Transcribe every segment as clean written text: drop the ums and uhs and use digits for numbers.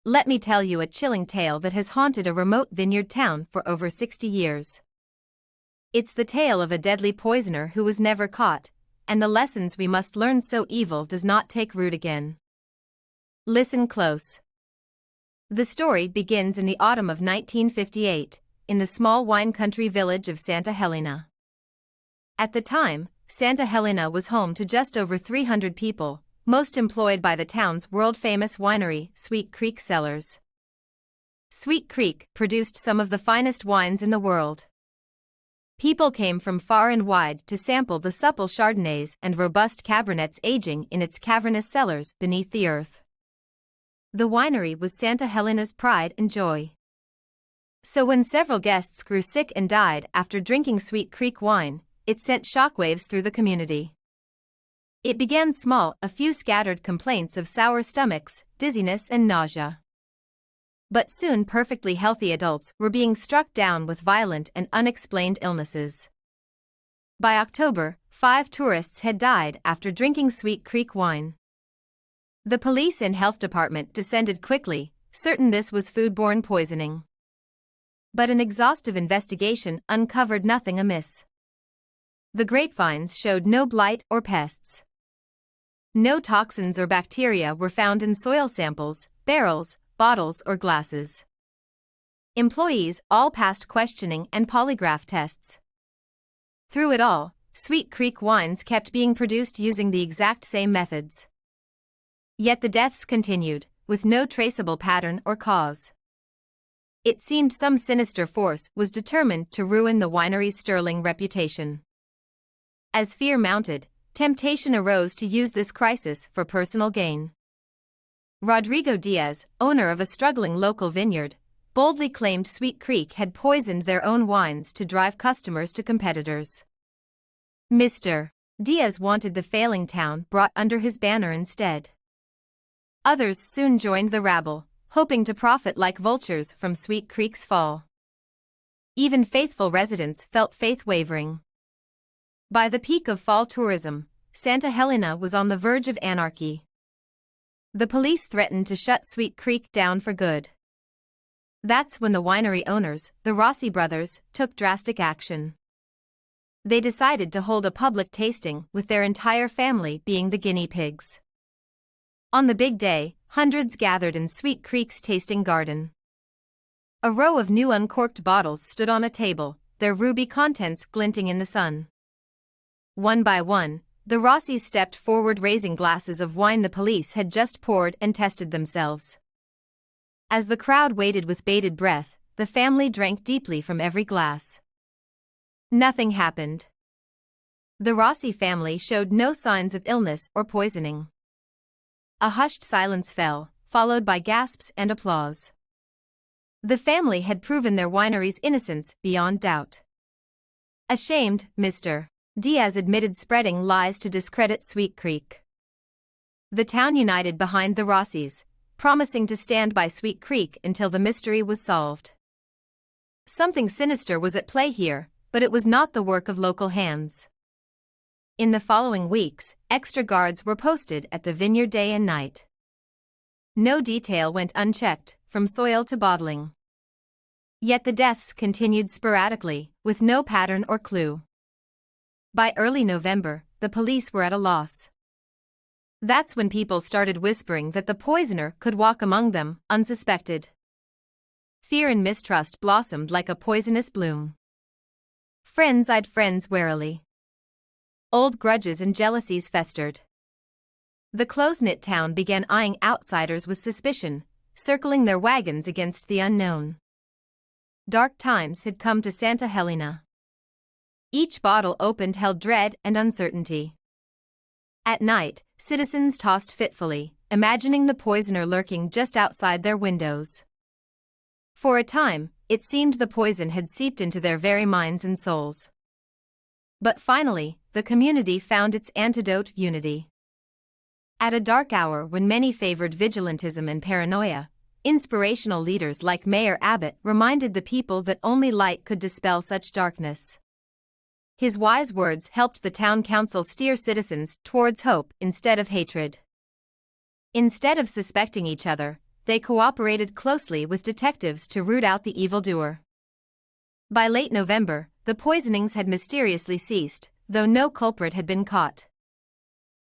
let me tell you a chilling tale that has haunted a remote vineyard town for over 60 years. It's the tale of a deadly poisoner who was never caught, and the lessons we must learn so evil does not take root again. Listen close. The story begins in the autumn of 1958, in the small wine country village of Santa Helena. At the time, Santa Helena was home to just over 300 people, most employed by the town's world-famous winery, Sweet Creek Cellars. Sweet Creek produced some of the finest wines in the world. People came from far and wide to sample the supple Chardonnays and robust Cabernets aging in its cavernous cellars beneath the earth. The winery was Santa Helena's pride and joy. So when several guests grew sick and died after drinking Sweet Creek wine, it sent shockwaves through the community. It began small, a few scattered complaints of sour stomachs, dizziness and nausea. But soon perfectly healthy adults were being struck down with violent and unexplained illnesses. By October, 5 tourists had died after drinking Sweet Creek wine. The police and health department descended quickly, certain this was foodborne poisoning. But an exhaustive investigation uncovered nothing amiss. The grapevines showed no blight or pests. No toxins or bacteria were found in soil samples, barrels, bottles or glasses. Employees all passed questioning and polygraph tests. Through it all, Sweet Creek wines kept being produced using the exact same methods. Yet the deaths continued, with no traceable pattern or cause. It seemed some sinister force was determined to ruin the winery's sterling reputation. As fear mounted, temptation arose to use this crisis for personal gain. Rodrigo Diaz, owner of a struggling local vineyard, boldly claimed Sweet Creek had poisoned their own wines to drive customers to competitors. Mr. Diaz wanted the failing town brought under his banner instead. Others soon joined the rabble, hoping to profit like vultures from Sweet Creek's fall. Even faithful residents felt faith wavering. By the peak of fall tourism, Santa Helena was on the verge of anarchy. The police threatened to shut Sweet Creek down for good. That's when the winery owners, the Rossi brothers, took drastic action. They decided to hold a public tasting with their entire family being the guinea pigs. On the big day, hundreds gathered in Sweet Creek's tasting garden. A row of new uncorked bottles stood on a table, their ruby contents glinting in the sun. One by one, the Rossis stepped forward raising glasses of wine the police had just poured and tested themselves. As the crowd waited with bated breath, the family drank deeply from every glass. Nothing happened. The Rossi family showed no signs of illness or poisoning. A hushed silence fell, followed by gasps and applause. The family had proven their winery's innocence beyond doubt. Ashamed, Mr. Diaz admitted spreading lies to discredit Sweet Creek. The town united behind the Rossis, promising to stand by Sweet Creek until the mystery was solved. Something sinister was at play here, but it was not the work of local hands. In the following weeks, extra guards were posted at the vineyard day and night. No detail went unchecked, from soil to bottling. Yet the deaths continued sporadically, with no pattern or clue. By early November, the police were at a loss. That's when people started whispering that the poisoner could walk among them, unsuspected. Fear and mistrust blossomed like a poisonous bloom. Friends eyed friends warily. Old grudges and jealousies festered. The close-knit town began eyeing outsiders with suspicion, circling their wagons against the unknown. Dark times had come to Santa Helena. Each bottle opened held dread and uncertainty. At night, citizens tossed fitfully, imagining the poisoner lurking just outside their windows. For a time, it seemed the poison had seeped into their very minds and souls. But finally, the community found its antidote: unity. At a dark hour when many favored vigilantism and paranoia, inspirational leaders like Mayor Abbott reminded the people that only light could dispel such darkness. His wise words helped the town council steer citizens towards hope instead of hatred. Instead of suspecting each other, they cooperated closely with detectives to root out the evildoer. By late November, the poisonings had mysteriously ceased, though no culprit had been caught.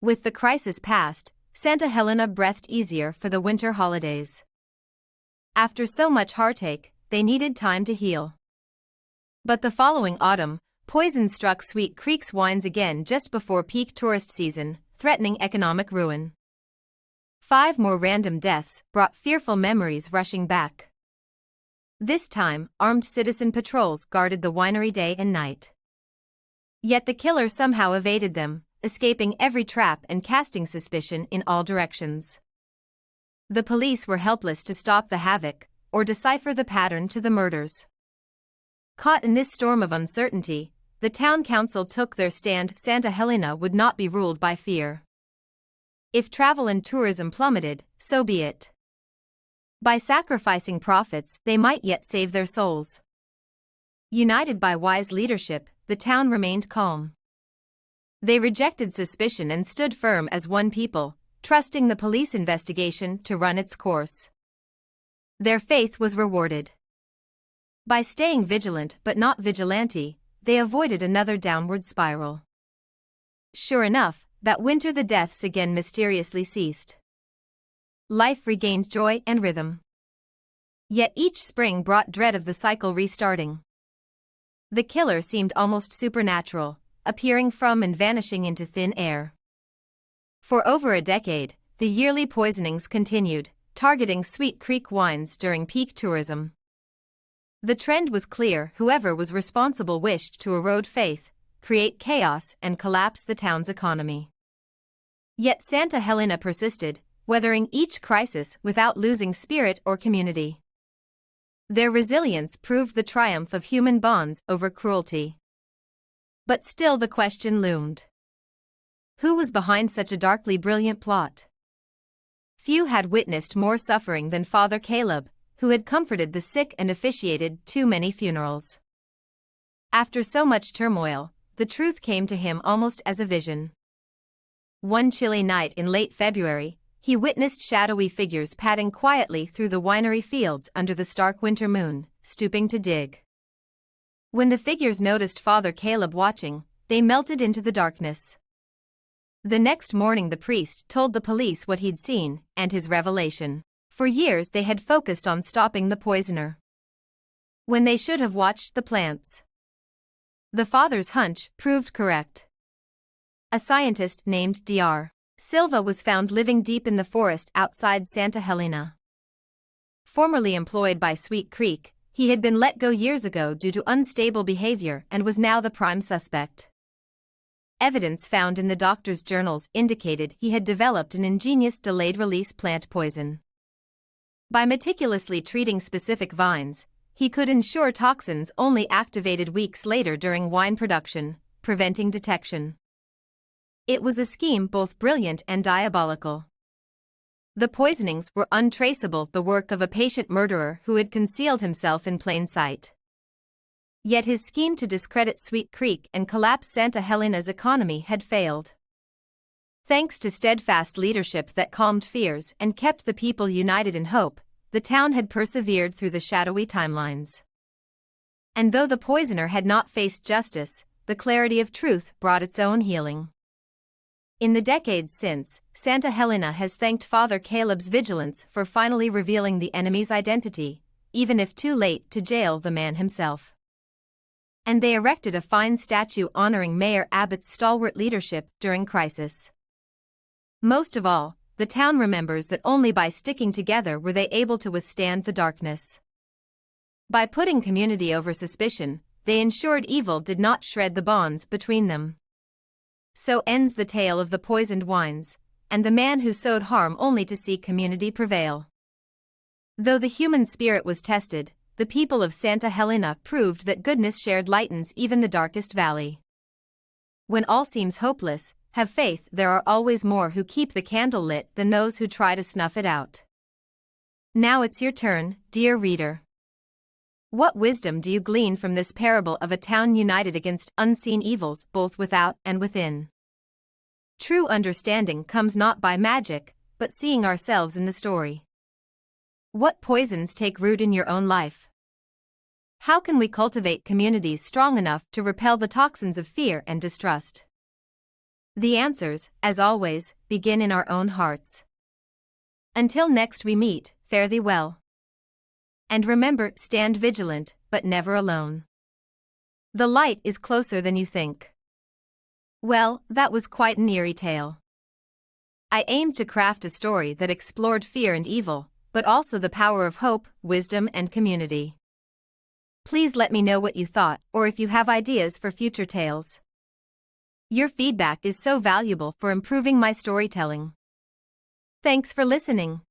With the crisis past, Santa Helena breathed easier for the winter holidays. After so much heartache, they needed time to heal. But the following autumn, poison struck Sweet Creek's wines again just before peak tourist season, threatening economic ruin. 5 more random deaths brought fearful memories rushing back. This time, armed citizen patrols guarded the winery day and night. Yet the killer somehow evaded them, escaping every trap and casting suspicion in all directions. The police were helpless to stop the havoc or decipher the pattern to the murders. Caught in this storm of uncertainty, the town council took their stand. Santa Helena would not be ruled by fear. If travel and tourism plummeted, so be it. By sacrificing profits, they might yet save their souls. United by wise leadership, the town remained calm. They rejected suspicion and stood firm as one people, trusting the police investigation to run its course. Their faith was rewarded. By staying vigilant but not vigilante, they avoided another downward spiral. Sure enough, that winter the deaths again mysteriously ceased. Life regained joy and rhythm. Yet each spring brought dread of the cycle restarting. The killer seemed almost supernatural, appearing from and vanishing into thin air. For over a decade, the yearly poisonings continued, targeting Sweet Creek wines during peak tourism. The trend was clear: whoever was responsible wished to erode faith, create chaos, and collapse the town's economy. Yet Santa Helena persisted, weathering each crisis without losing spirit or community. Their resilience proved the triumph of human bonds over cruelty. But still the question loomed. Who was behind such a darkly brilliant plot? Few had witnessed more suffering than Father Caleb, who had comforted the sick and officiated too many funerals. After so much turmoil, the truth came to him almost as a vision. One chilly night in late February, he witnessed shadowy figures padding quietly through the winery fields under the stark winter moon, stooping to dig. When the figures noticed Father Caleb watching, they melted into the darkness. The next morning the priest told the police what he'd seen and his revelation. For years they had focused on stopping the poisoner, when they should have watched the plants. The father's hunch proved correct. A scientist named Dr. Silva was found living deep in the forest outside Santa Helena. Formerly employed by Sweet Creek, he had been let go years ago due to unstable behavior and was now the prime suspect. Evidence found in the doctor's journals indicated he had developed an ingenious delayed-release plant poison. By meticulously treating specific vines, he could ensure toxins only activated weeks later during wine production, preventing detection. It was a scheme both brilliant and diabolical. The poisonings were untraceable, the work of a patient murderer who had concealed himself in plain sight. Yet his scheme to discredit Sweet Creek and collapse Santa Helena's economy had failed. Thanks to steadfast leadership that calmed fears and kept the people united in hope, the town had persevered through the shadowy timelines. And though the poisoner had not faced justice, the clarity of truth brought its own healing. In the decades since, Santa Helena has thanked Father Caleb's vigilance for finally revealing the enemy's identity, even if too late to jail the man himself. And they erected a fine statue honoring Mayor Abbott's stalwart leadership during crisis. Most of all, the town remembers that only by sticking together were they able to withstand the darkness. By putting community over suspicion, they ensured evil did not shred the bonds between them. So ends the tale of the poisoned wines, and the man who sowed harm only to see community prevail. Though the human spirit was tested, the people of Santa Helena proved that goodness shared lightens even the darkest valley. When all seems hopeless, have faith, there are always more who keep the candle lit than those who try to snuff it out. Now it's your turn, dear reader. What wisdom do you glean from this parable of a town united against unseen evils both without and within? True understanding comes not by magic, but seeing ourselves in the story. What poisons take root in your own life? How can we cultivate communities strong enough to repel the toxins of fear and distrust? The answers, as always, begin in our own hearts. Until next we meet, fare thee well. And remember, stand vigilant, but never alone. The light is closer than you think. Well, that was quite an eerie tale. I aimed to craft a story that explored fear and evil, but also the power of hope, wisdom, and community. Please let me know what you thought, or if you have ideas for future tales. Your feedback is so valuable for improving my storytelling. Thanks for listening.